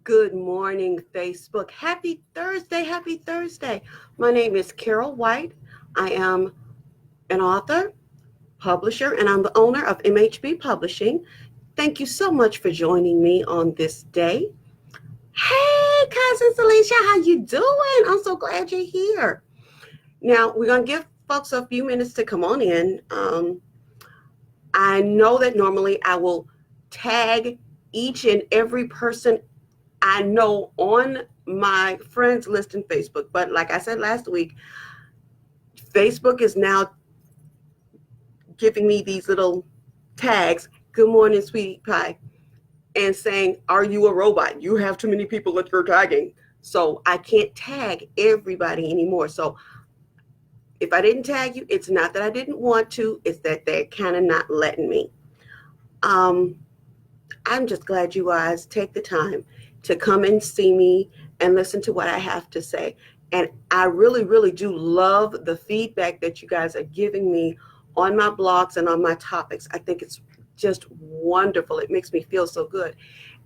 Good morning, Facebook. Happy Thursday. Happy Thursday. My name is Carol White. I am an author, publisher, and I'm the owner of MHB Publishing. Thank you so much for joining me on this day. Hey, Cousin Alicia, how you doing? I'm so glad you're here. Now, we're going to give folks a few minutes to come on in. I know that normally I will tag each and every person I know on my friends list in Facebook. But like I said last week, Facebook is now giving me these little tags, good morning, sweetie pie, and saying, are you a robot? You have too many people that you're tagging. So I can't tag everybody anymore. So if I didn't tag you, it's not that I didn't want to, it's that they're kind of not letting me. I'm just glad you guys take the time to come and see me and listen to what I have to say. And I really, really do love the feedback that you guys are giving me on my blogs and on my topics. I think it's just wonderful. It makes me feel so good.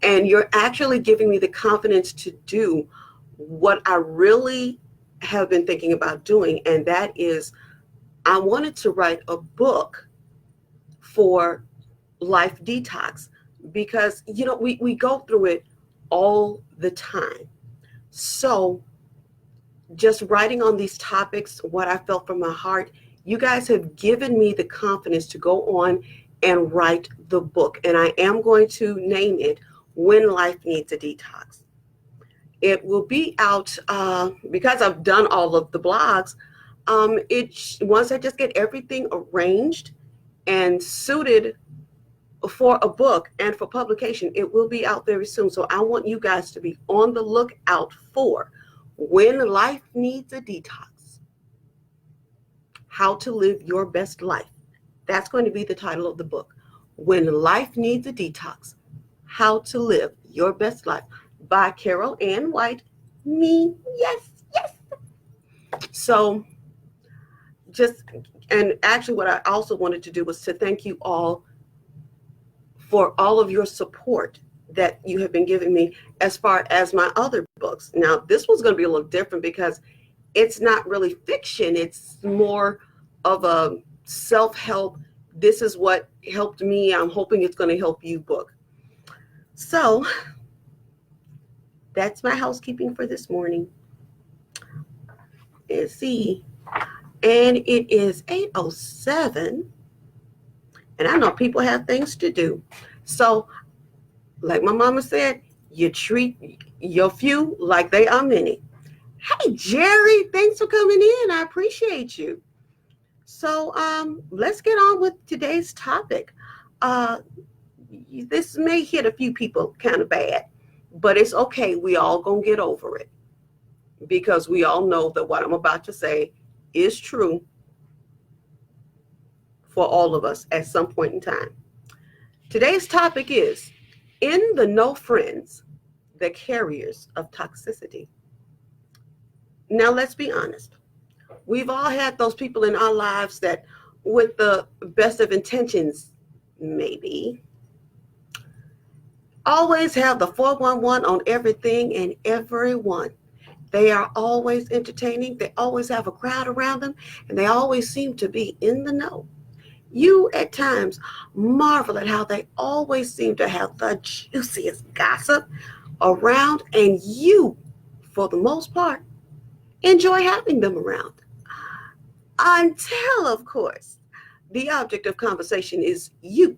And you're actually giving me the confidence to do what I really have been thinking about doing. And that is, I wanted to write a book for life detox because, we go through it all the time. So just writing on these topics, what I felt from my heart, you guys have given me the confidence to go on and write the book. And I am going to name it When Life Needs a Detox. It will be out because I've done all of the blogs. Once I just get everything arranged and suited for a book and for publication, it will be out very soon. So I want you guys to be on the lookout for When Life Needs a Detox, How to Live Your Best Life. That's going to be the title of the book. When Life Needs a Detox, How to Live Your Best Life by Carol Ann White, me. Yes. So and actually what I also wanted to do was to thank you all for all of your support that you have been giving me as far as my other books. Now, this one's going to be a little different because it's not really fiction. It's more of a self-help. This is what helped me. I'm hoping it's going to help you book. So that's my housekeeping for this morning. Let's see. And it is 8:07. And I know people have things to do. So, like my mama said, you treat your few like they are many. Hey, Jerry, thanks for coming in. I appreciate you. So, let's get on with today's topic. This may hit a few people kind of bad, but it's okay. We all gonna get over it because we all know that what I'm about to say is true for all of us at some point in time. Today's topic is, in the No Friends, the carriers of toxicity. Now, let's be honest. We've all had those people in our lives that, with the best of intentions, maybe, always have the 411 on everything and everyone. They are always entertaining. They always have a crowd around them, and they always seem to be in the know. You at times marvel at how they always seem to have the juiciest gossip around, and you, for the most part, enjoy having them around. Until, of course, the object of conversation is you.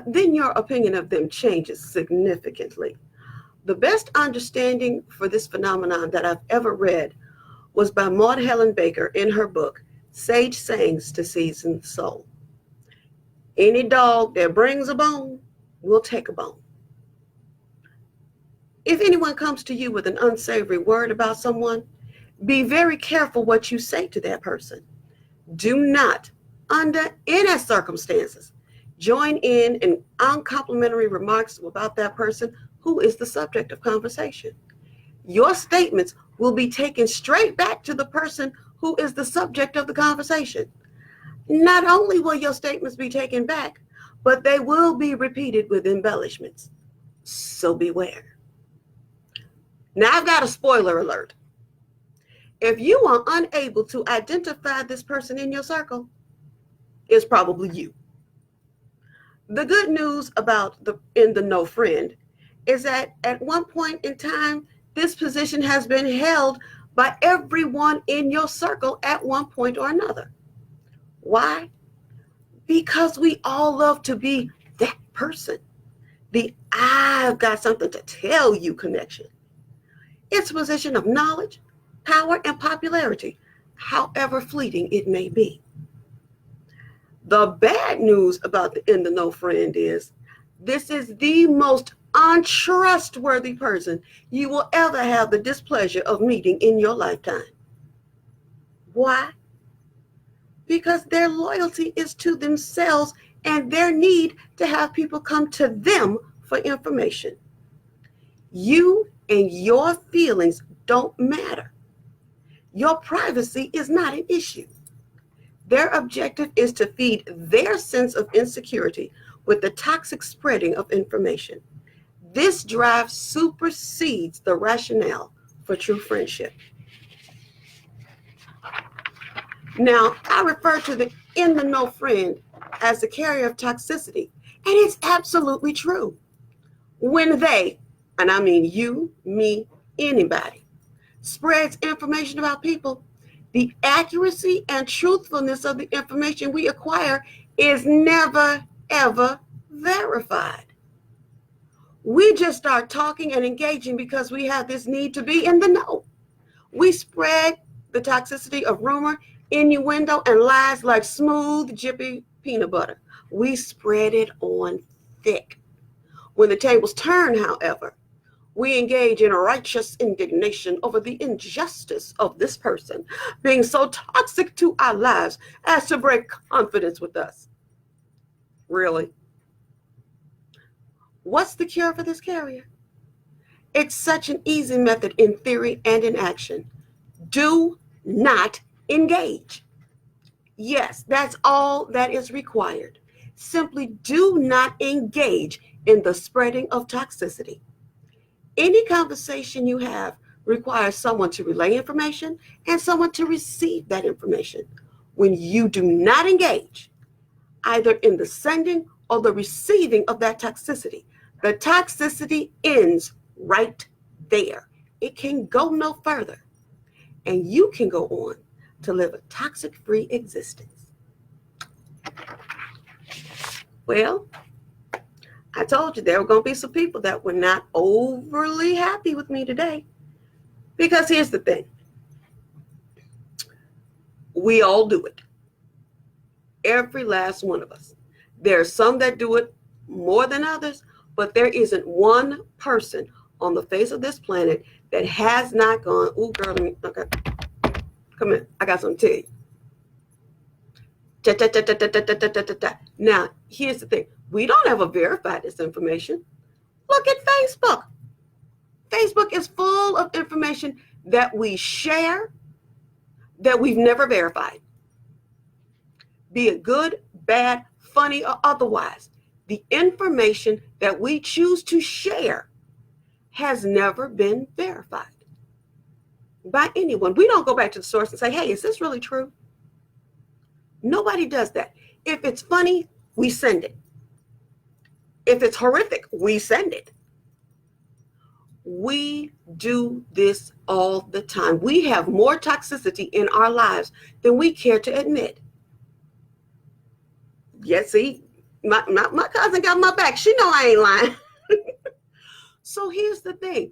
Then your opinion of them changes significantly. The best understanding for this phenomenon that I've ever read was by Maud Helen Baker in her book, Sage Sayings to Season the Soul. Any dog that brings a bone will take a bone. If anyone comes to you with an unsavory word about someone, be very careful what you say to that person. Do not, under any circumstances, join in uncomplimentary remarks about that person who is the subject of conversation. Your statements will be taken straight back to the person who is the subject of the conversation. Not only will your statements be taken back, but they will be repeated with embellishments. So beware. Now I've got a spoiler alert. If you are unable to identify this person in your circle, it's probably you. The good news about the in the know friend is that at one point in time, this position has been held by everyone in your circle at one point or another. Why? Because we all love to be that person. The I've got something to tell you connection. It's a position of knowledge, power, and popularity, however fleeting it may be. The bad news about the in the know friend is this is the most untrustworthy person you will ever have the displeasure of meeting in your lifetime. Why? Because their loyalty is to themselves and their need to have people come to them for information. You and your feelings don't matter. Your privacy is not an issue. Their objective is to feed their sense of insecurity with the toxic spreading of information. This drive supersedes the rationale for true friendship. Now, I refer to the in the know friend as the carrier of toxicity, and it's absolutely true. When they, and I mean you, me, anybody, spreads information about people, the accuracy and truthfulness of the information we acquire is never, ever verified. We just start talking and engaging because we have this need to be in the know. We spread the toxicity of rumor, innuendo, and lies like smooth, jippy peanut butter. We spread it on thick. When the tables turn, however, we engage in righteous indignation over the injustice of this person being so toxic to our lives as to break confidence with us. Really? What's the cure for this carrier? It's such an easy method in theory and in action. Do not engage. Yes, that's all that is required. Simply do not engage in the spreading of toxicity. Any conversation you have requires someone to relay information and someone to receive that information. When you do not engage, either in the sending or the receiving of that toxicity, the toxicity ends right there. It can go no further. And you can go on to live a toxic-free existence. Well, I told you there were going to be some people that were not overly happy with me today. Because here's the thing. We all do it. Every last one of us. There are some that do it more than others, but there isn't one person on the face of this planet that has not gone, ooh, girl, let me, okay. Come here, I got something to tell you. Now, here's the thing. We don't ever verify this information. Look at Facebook. Facebook is full of information that we share that we've never verified. Be it good, bad, funny, or otherwise. The information that we choose to share has never been verified by anyone. We don't go back to the source and say, hey, is this really true? Nobody does that. If it's funny, we send it. If it's horrific, we send it. We do this all the time. We have more toxicity in our lives than we care to admit. Yeah, see, my cousin got my back. She know I ain't lying. So here's the thing.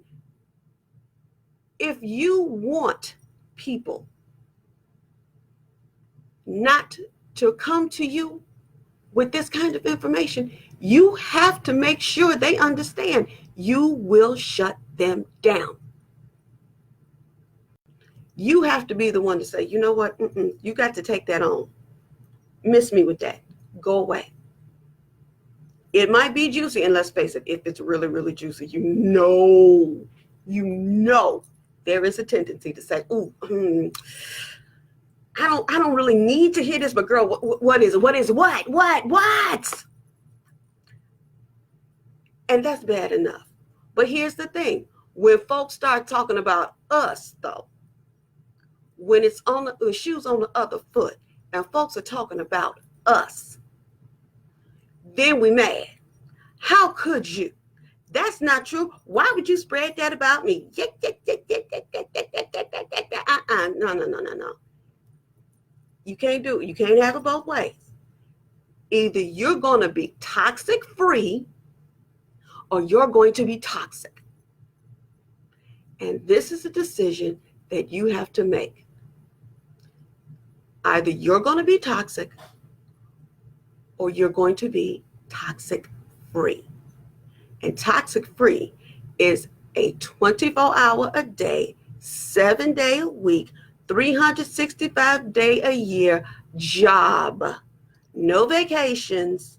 If you want people not to come to you with this kind of information, you have to make sure they understand you will shut them down. You have to be the one to say, you know what, you got to take that on. Miss me with that. Go away. It might be juicy, and let's face it, if it's really, really juicy, you know there is a tendency to say, ooh, I don't really need to hear this, but girl, what is it? What? And that's bad enough. But here's the thing. When folks start talking about us, though, when it's on the shoes on the other foot, and folks are talking about us, then we mad. How could you? That's not true. Why would you spread that about me? No. You can't do it. You can't have it both ways. Either you're going to be toxic free or you're going to be toxic. And this is a decision that you have to make. Either you're going to be toxic or you're going to be toxic free. And toxic free is a 24-hour a day, 7-day a week, 365-day a year job. No vacations,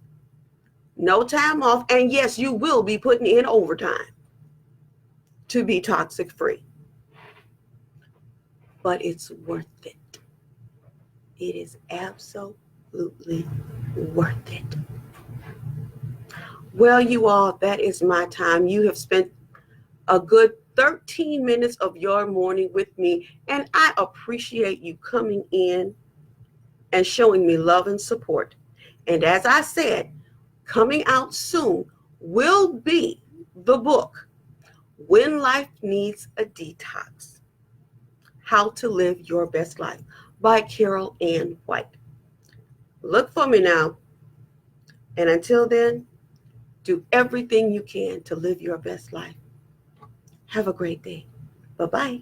no time off. And yes, you will be putting in overtime to be toxic free. But it's worth it. It is absolutely worth it. Well, you all, that is my time. You have spent a good 13 minutes of your morning with me, and I appreciate you coming in and showing me love and support. And as I said, coming out soon will be the book, When Life Needs a Detox, How to Live Your Best Life by Carol Ann White. Look for me now. And until then, do everything you can to live your best life. Have a great day. Bye-bye.